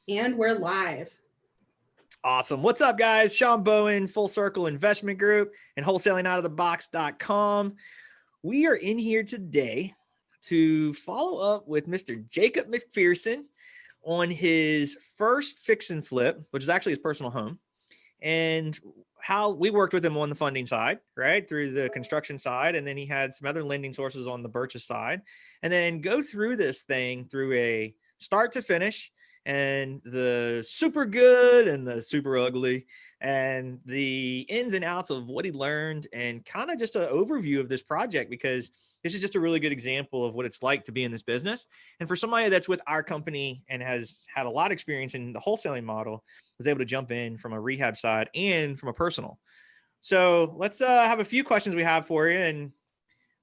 And we're live. Awesome. What's up, guys? Shawn Bowen, Full Circle Investment Group and wholesalingoutofthebox.com. We are in here today to follow up with Mr. Jacob McPherson on his first fix and flip, which is actually his personal home, and how we worked with him on the funding side, right, through the construction side, and then he had some other lending sources on the purchase side, and then go through this thing through a start to finish, and the super good and the super ugly, and the ins and outs of what he learned, and kind of just an overview of this project, because this is just a really good example of what it's like to be in this business. And for somebody that's with our company and has had a lot of experience in the wholesaling model, was able to jump in from a rehab side and from a personal. So let's have a few questions we have for you and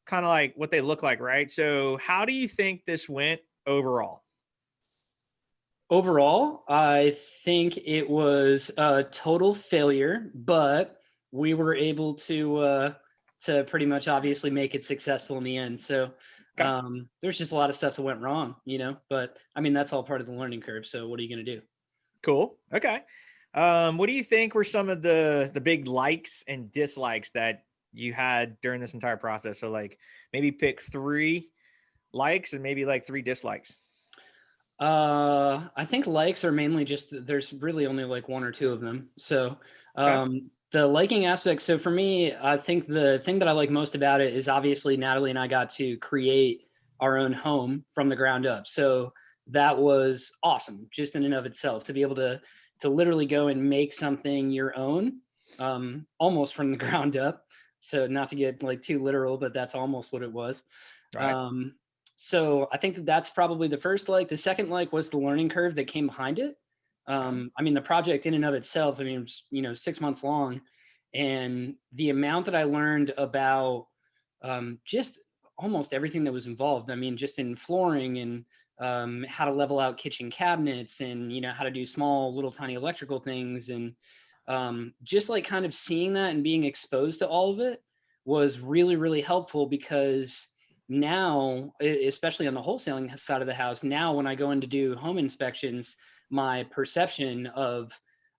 kind of like what they look like, right? So how do you think this went overall? Overall, I think it was a total failure, but we were able to pretty much obviously make it successful in the end. So Okay. there's just a lot of stuff that went wrong, but I mean, that's all part of the learning curve. So what are you going to do? Cool. Okay. What do you think were some of the big likes and dislikes that you had during this entire process? So like maybe pick 3 likes and maybe like 3 dislikes. I think likes are mainly just there's really only like 1 or 2 of them. So Okay. the liking aspect. So for me, I think the thing that I like most about it is obviously Natalie and I got to create our own home from the ground up. So that was awesome, just in and of itself, to be able to literally go and make something your own, almost from the ground up. So not to get like too literal, but that's almost what it was. Right. Um, so I think that that's probably the first like. The second like was the learning curve that came behind it. Okay. I mean, the project in and of itself, I mean, it was, 6 months long, and the amount that I learned about just almost everything that was involved. I mean, just in flooring and how to level out kitchen cabinets, and how to do small little tiny electrical things, and just like kind of seeing that and being exposed to all of it was really, really helpful, because now, especially on the wholesaling side of the house, now when I go in to do home inspections, my perception of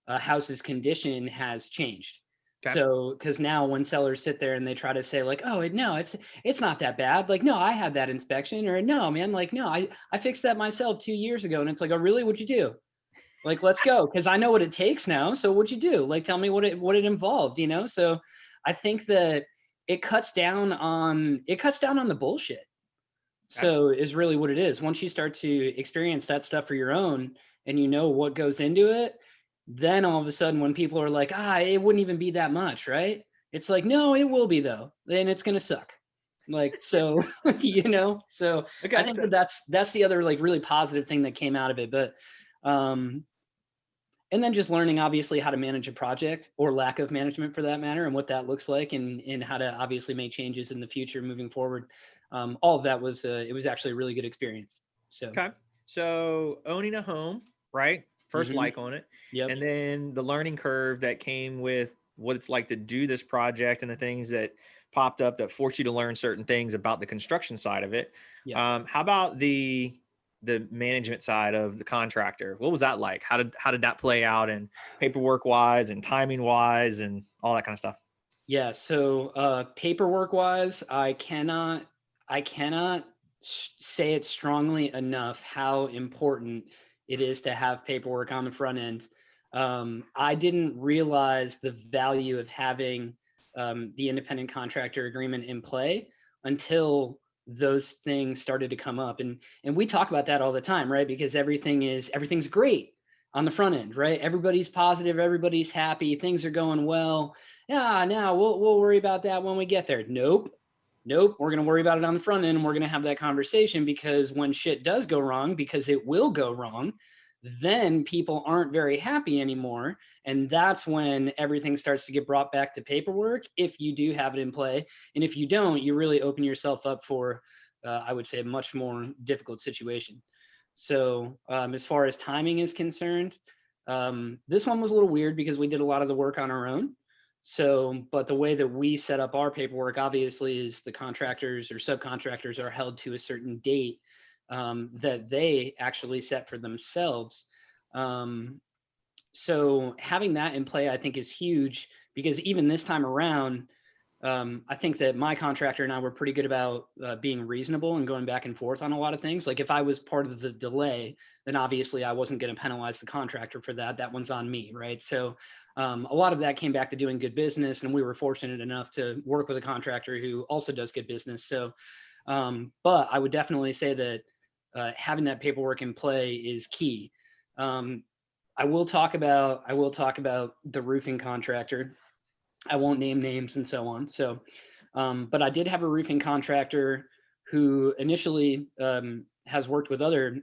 a house's condition has changed. Okay. So, because now when sellers sit there and they try to say like, oh no, it's not that bad. Like, no, I had that inspection, or no, man, like, no, I fixed that myself 2 years ago. And it's like, oh really? What'd you do? Like, let's go, because I know what it takes now. So what'd you do? Like, tell me what it involved. So I think that it cuts down on the bullshit. Okay. So is really what it is. Once you start to experience that stuff for your own, and you know what goes into it, then all of a sudden when people are like, it wouldn't even be that much, right? It's like, no, it will be though. Then it's gonna suck. Like, so so I Okay. think So that's the other like really positive thing that came out of it. But um and then just learning obviously how to manage a project, or lack of management for that matter, and what that looks like, and how to obviously make changes in the future moving forward. All of that was it was actually a really good experience. So okay. So owning a home, right? First mhm, like on it. yep, And then the learning curve that came with what it's like to do this project and the things that popped up that forced you to learn certain things about the construction side of it. yep. How about the management side of the contractor? What was that like? How did that play out, and paperwork wise and timing wise and all that kind of stuff? Yeah, so paperwork wise, I cannot say it strongly enough how important it is to have paperwork on the front end. I didn't realize the value of having the independent contractor agreement in play until those things started to come up, and we talk about that all the time, right? Because everything's great on the front end, right? Everybody's positive, everybody's happy, things are going well. Yeah, now we'll worry about that when we get there. Nope. We're gonna worry about it on the front end, and we're gonna have that conversation, because when shit does go wrong, because it will go wrong, then people aren't very happy anymore, and that's when everything starts to get brought back to paperwork, if you do have it in play. And if you don't, you really open yourself up for, I would say, a much more difficult situation. So as far as timing is concerned, this one was a little weird because we did a lot of the work on our own. So, but the way that we set up our paperwork obviously is the contractors or subcontractors are held to a certain date that they actually set for themselves. So having that in play, I think, is huge, because even this time around, I think that my contractor and I were pretty good about being reasonable and going back and forth on a lot of things. Like if I was part of the delay, then obviously I wasn't going to penalize the contractor for that. That one's on me, right? So a lot of that came back to doing good business, and we were fortunate enough to work with a contractor who also does good business. So, but I would definitely say that having that paperwork in play is key. I will talk about the roofing contractor. I won't name names and so on. So, but I did have a roofing contractor who initially has worked with other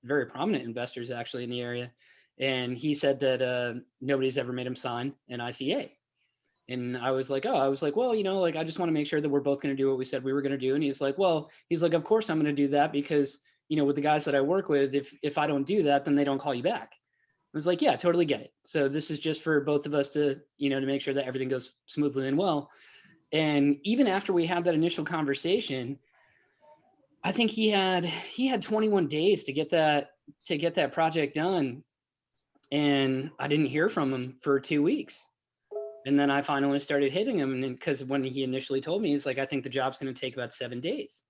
very prominent investors actually in the area, and he said that nobody's ever made him sign an ICA. And I was like, well, like I just want to make sure that we're both going to do what we said we were going to do. And he's like, of course I'm going to do that, because with the guys that I work with, if I don't do that, then they don't call you back. I was like, yeah, totally get it. So this is just for both of us to, to make sure that everything goes smoothly and well. And even after we had that initial conversation, I think he had 21 days to get that project done. And I didn't hear from him for 2 weeks. And then I finally started hitting him. And because when he initially told me, he's like, I think the job's going to take about 7 days.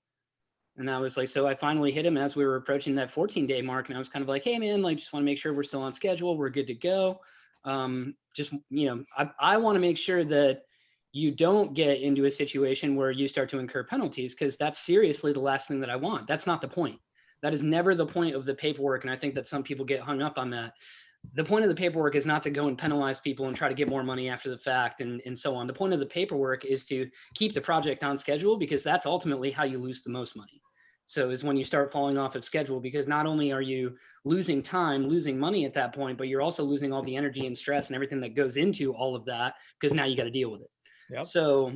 And I was like, so I finally hit him as we were approaching that 14-day mark. And I was kind of like, hey, man, like, just want to make sure we're still on schedule. We're good to go. I want to make sure that you don't get into a situation where you start to incur penalties, because that's seriously the last thing that I want. That's not the point. That is never the point of the paperwork. And I think that some people get hung up on that. The point of the paperwork is not to go and penalize people and try to get more money after the fact and so on. The point of the paperwork is to keep the project on schedule, because that's ultimately how you lose the most money. So is when you start falling off of schedule, because not only are you losing time, losing money at that point, but you're also losing all the energy and stress and everything that goes into all of that, because now you got to deal with it. Yep. So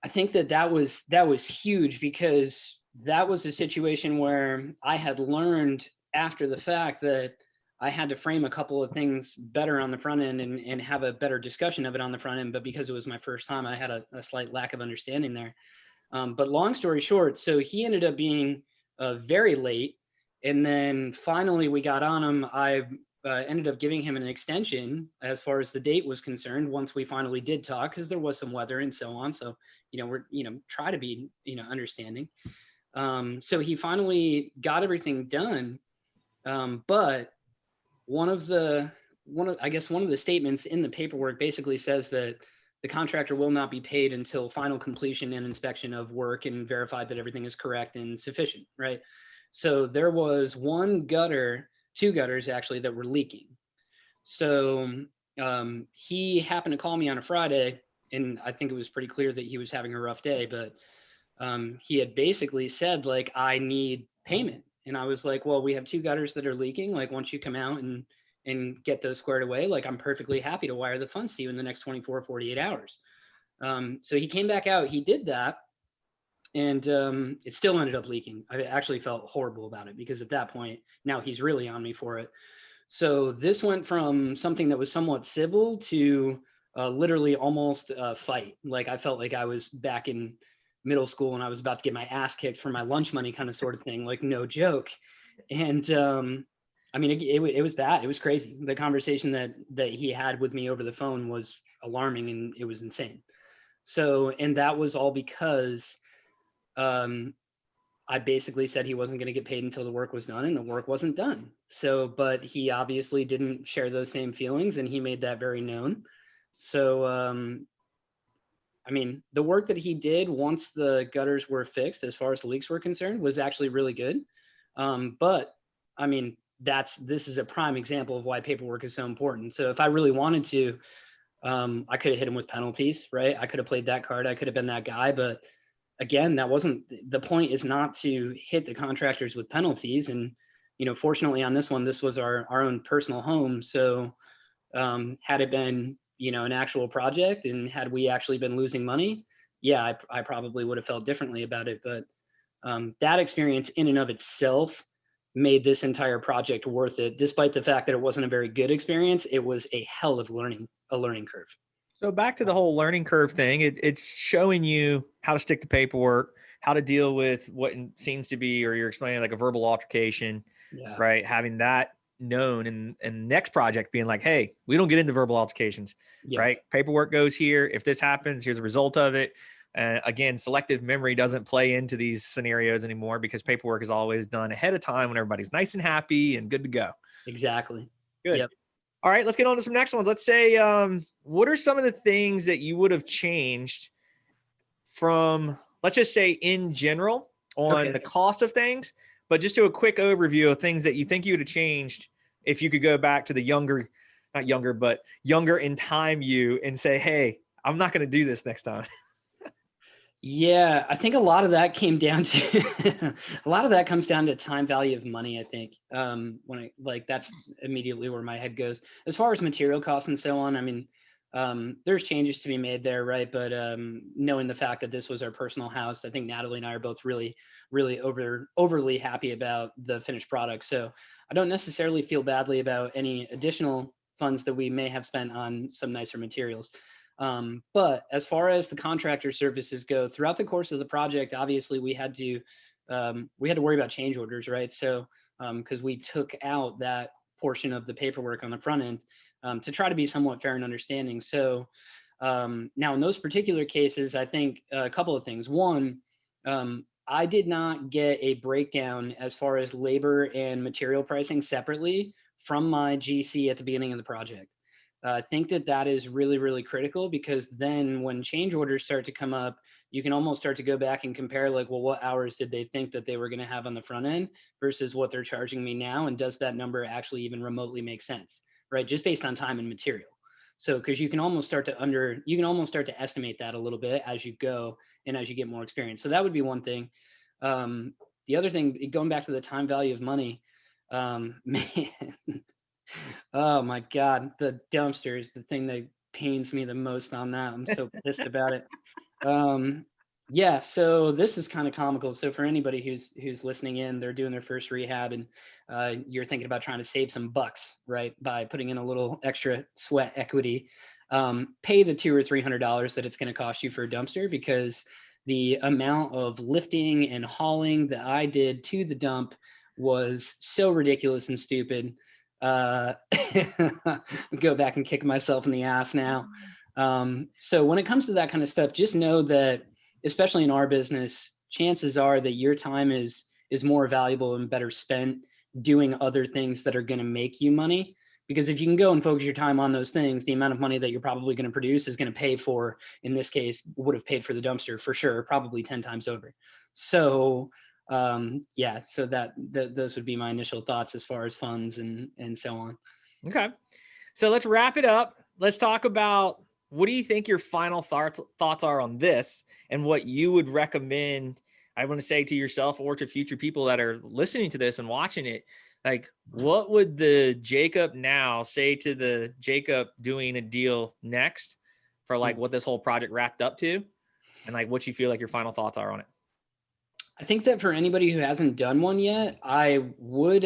I think that was huge, because that was a situation where I had learned after the fact that I had to frame a couple of things better on the front end and have a better discussion of it on the front end. But because it was my first time, I had a slight lack of understanding there. But long story short, so he ended up being very late. And then finally we got on him. I ended up giving him an extension as far as the date was concerned, once we finally did talk, because there was some weather and so on. So, we're, try to be, understanding. So he finally got everything done. But one of the statements in the paperwork basically says that the contractor will not be paid until final completion and inspection of work and verified that everything is correct and sufficient, right? So there was two gutters actually that were leaking. So he happened to call me on a Friday, and I think it was pretty clear that he was having a rough day, but he had basically said, like, I need payment. And I was like, well, we have two gutters that are leaking. Like, once you come out and get those squared away, like, I'm perfectly happy to wire the funds to you in the next 24, 48 hours. So he came back out, he did that, and it still ended up leaking. I actually felt horrible about it, because at that point, now he's really on me for it. So this went from something that was somewhat civil to literally almost a fight. Like, I felt like I was back in middle school and I was about to get my ass kicked for my lunch money, kind of sort of thing, like, no joke. And I mean, it was bad. It was crazy. The conversation that he had with me over the phone was alarming, and it was insane. So, and that was all because I basically said he wasn't going to get paid until the work was done, and the work wasn't done. So, but he obviously didn't share those same feelings, and he made that very known. So, I mean, the work that he did once the gutters were fixed, as far as the leaks were concerned, was actually really good. But I mean, this is a prime example of why paperwork is so important. So if I really wanted to, I could have hit him with penalties, right? I could have played that card. I could have been that guy. But again, that wasn't the point. Is not to hit the contractors with penalties. And, fortunately on this one, this was our own personal home. So had it been, an actual project, and had we actually been losing money, yeah, I probably would have felt differently about it. But that experience in and of itself made this entire project worth it. Despite the fact that it wasn't a very good experience, it was a hell of a learning curve. So back to the whole learning curve thing, it's showing you how to stick to paperwork, how to deal with what seems to be, or you're explaining, like a verbal altercation, right? Having that, known in next project being like, hey, we don't get into verbal altercations, Yeah, right? Paperwork goes here. If this happens, here's the result of it. Again, selective memory doesn't play into these scenarios anymore because paperwork is always done ahead of time when everybody's nice and happy and good to go. exactly. Good. Yep. All right, let's get on to some next ones. Let's say, what are some of the things that you would have changed from, let's just say in general, on Okay. the cost of things, but just do a quick overview of things that you think you would have changed if you could go back to the younger, not younger, but younger in time you and say, hey, I'm not going to do this next time. Yeah, I think a lot of that came down to a lot of that comes down to time value of money, I think. When I like that's immediately where my head goes. As far as material costs and so on, I mean, there's changes to be made there, right? But knowing the fact that this was our personal house, I think Natalie and I are both really overly happy about the finished product. So I don't necessarily feel badly about any additional funds that we may have spent on some nicer materials. But as far as the contractor services go, throughout the course of the project, obviously we had to worry about change orders, right? So because we took out that portion of the paperwork on the front end to try to be somewhat fair and understanding. So now in those particular cases, I think a couple of things. One, I did not get a breakdown as far as labor and material pricing separately from my GC at the beginning of the project. I think that that is really critical because then when change orders start to come up, you can almost start to go back and compare like, well, what hours did they think that they were going to have on the front end versus what they're charging me now? And does that number actually even remotely make sense, right? Just based on time and material. So, because you can almost start to estimate that a little bit as you go and as you get more experience. So that would be one thing. The other thing, going back to the time value of money, man, oh my God, the dumpster is the thing that pains me the most on that. I'm so pissed about it. Um, yeah, so this is kind of comical. So for anybody who's listening in, they're doing their first rehab, and you're thinking about trying to save some bucks, right, by putting in a little extra sweat equity. Pay the $200 or $300 that it's going to cost you for a dumpster, because the amount of lifting and hauling that I did to the dump was so ridiculous and stupid. Uh, go back and kick myself in the ass now. So when it comes to that kind of stuff, just know that, especially in our business, chances are that your time is more valuable and better spent doing other things that are going to make you money. Because if you can go and focus your time on those things, the amount of money that you're probably going to produce is going to pay for, in this case, would have paid for the dumpster for sure, probably 10 times over. So yeah, so those would be my initial thoughts as far as funds and so on. Okay. So let's wrap it up. Let's talk about, what do you think your final thoughts are on this, and what you would recommend, I want to say, to yourself or to future people that are listening to this and watching it. Like, what would the Jacob now say to the Jacob doing a deal next for like what this whole project wrapped up to, and like what you feel like your final thoughts are on it? I think that for anybody who hasn't done one yet, I would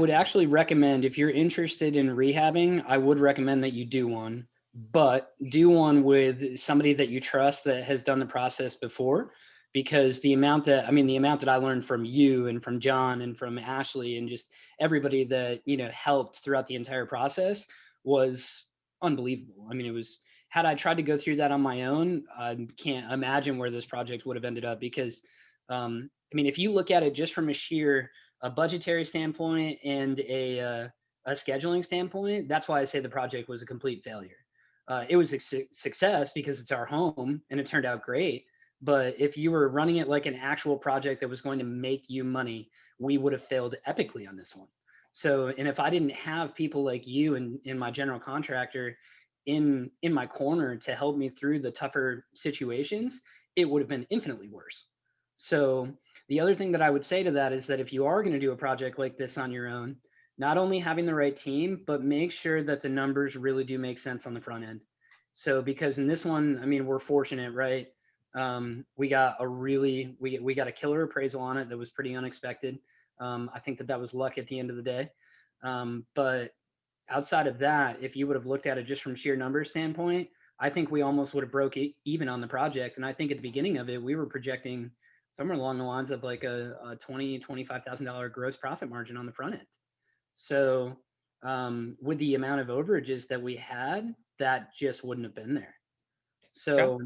actually recommend, if you're interested in rehabbing, I would recommend that you do one, but do one with somebody that you trust that has done the process before, because the amount that I learned from you and from John and from Ashley and just everybody that, helped throughout the entire process was unbelievable. I mean, it was, had I tried to go through that on my own, I can't imagine where this project would have ended up, because if you look at it just from a budgetary standpoint and a scheduling standpoint, that's why I say the project was a complete failure. It was a success because it's our home and it turned out great. But if you were running it like an actual project that was going to make you money, we would have failed epically on this one. So, and if I didn't have people like you and my general contractor in my corner to help me through the tougher situations, it would have been infinitely worse. So the other thing that I would say to that is that if you are going to do a project like this on your own, not only having the right team, but make sure that the numbers really do make sense on the front end. So because in this one, we're fortunate, right? We got we got a killer appraisal on it that was pretty unexpected. I think that was luck at the end of the day. But outside of that, if you would have looked at it just from sheer numbers standpoint, I think we almost would have broke even on the project. And I think at the beginning of it, we were projecting somewhere along the lines of like a $20,000 to $25,000 gross profit margin on the front end. So with the amount of overages that we had, that just wouldn't have been there. Okay. So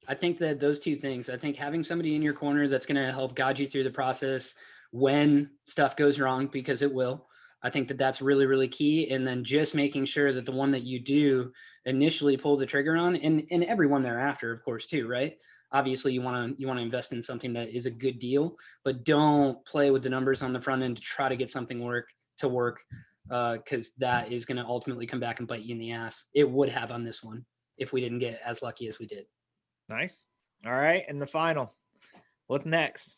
I think that those two things, I think having somebody in your corner that's going to help guide you through the process when stuff goes wrong, because it will, I think that that's really, really key. And then just making sure that the one that you do initially pull the trigger on, and everyone thereafter, of course, too, right? Obviously you want to invest in something that is a good deal, but don't play with the numbers on the front end to try to get something work, because that is going to ultimately come back and bite you in the ass. It would have on this one if we didn't get as lucky as we did. Nice. All right. And the final, what's next?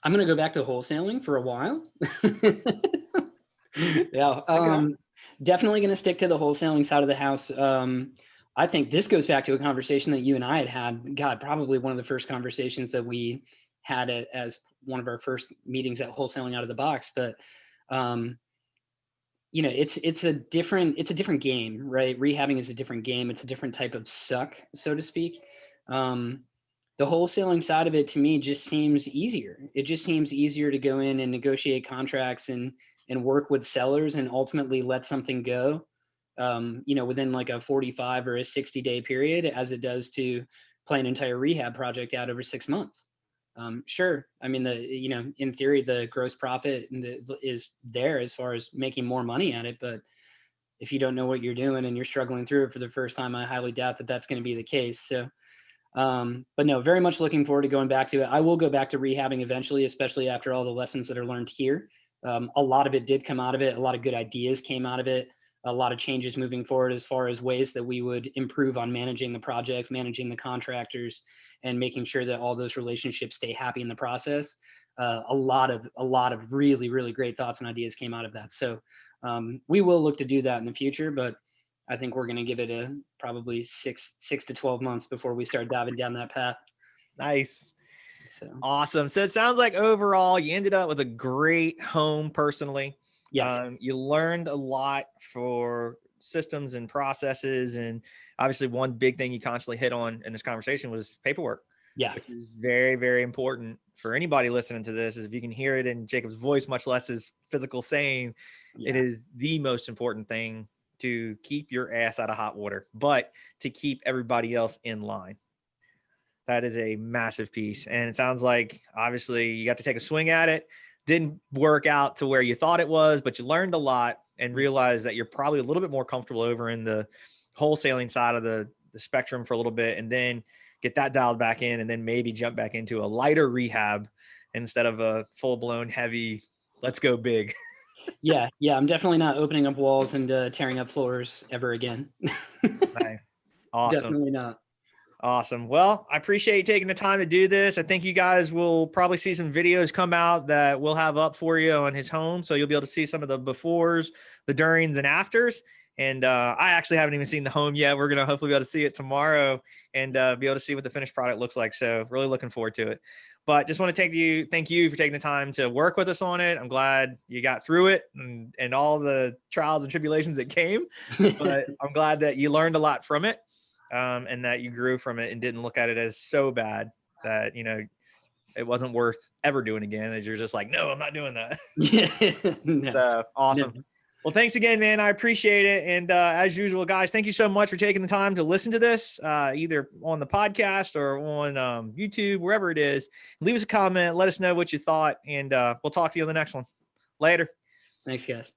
I'm going to go back to wholesaling for a while. Yeah. Okay. Definitely going to stick to the wholesaling side of the house. I think this goes back to a conversation that you and I had. God, probably one of the first conversations that we had as one of our first meetings at Wholesaling Out of the Box. But it's a different game, right? Rehabbing is a different game. It's a different type of suck, so to speak. The wholesaling side of it to me just seems easier. It just seems easier to go in and negotiate contracts and work with sellers and ultimately let something go, within like a 45 or a 60-day period, as it does to play an entire rehab project out over 6 months. Sure. I mean, in theory, the gross profit is there as far as making more money at it. But if you don't know what you're doing and you're struggling through it for the first time, I highly doubt that that's going to be the case. So, but no, very much looking forward to going back to it. I will go back to rehabbing eventually, especially after all the lessons that are learned here. A lot of it did come out of it. A lot of good ideas came out of it. A lot of changes moving forward as far as ways that we would improve on managing the project, managing the contractors, and making sure that all those relationships stay happy in the process. A lot of really, really great thoughts and ideas came out of that. So we will look to do that in the future, but I think we're going to give it probably six to 12 months before we start diving down that path. Nice. So Awesome. So it sounds like overall you ended up with a great home personally. yes. You learned a lot for systems and processes. And obviously one big thing you constantly hit on in this conversation was paperwork, Yeah. which is very, very important for anybody listening to this. Is if you can hear it in Jacob's voice, much less his physical saying, it is the most important thing to keep your ass out of hot water, but to keep everybody else in line. That is a massive piece. And it sounds like obviously you got to take a swing at it. Didn't work out to where you thought it was, but you learned a lot and realized that you're probably a little bit more comfortable over in the wholesaling side of the spectrum for a little bit, and then get that dialed back in, and then maybe jump back into a lighter rehab instead of a full blown heavy, let's go big. Yeah. I'm definitely not opening up walls and tearing up floors ever again. Nice. Awesome. Definitely not. Awesome. Well, I appreciate you taking the time to do this. I think you guys will probably see some videos come out that we'll have up for you on his home. So you'll be able to see some of the befores, the durings, and afters. And I actually haven't even seen the home yet. We're going to hopefully be able to see it tomorrow and be able to see what the finished product looks like. So really looking forward to it. But just want to thank you for taking the time to work with us on it. I'm glad you got through it and all the trials and tribulations that came. But I'm glad that you learned a lot from it. And that you grew from it and didn't look at it as so bad that, it wasn't worth ever doing again. That you're just like, no, I'm not doing that. No. So awesome. No. Well, thanks again, man. I appreciate it. And as usual, guys, thank you so much for taking the time to listen to this, either on the podcast or on YouTube, wherever it is. Leave us a comment. Let us know what you thought. And we'll talk to you on the next one. Later. Thanks, guys.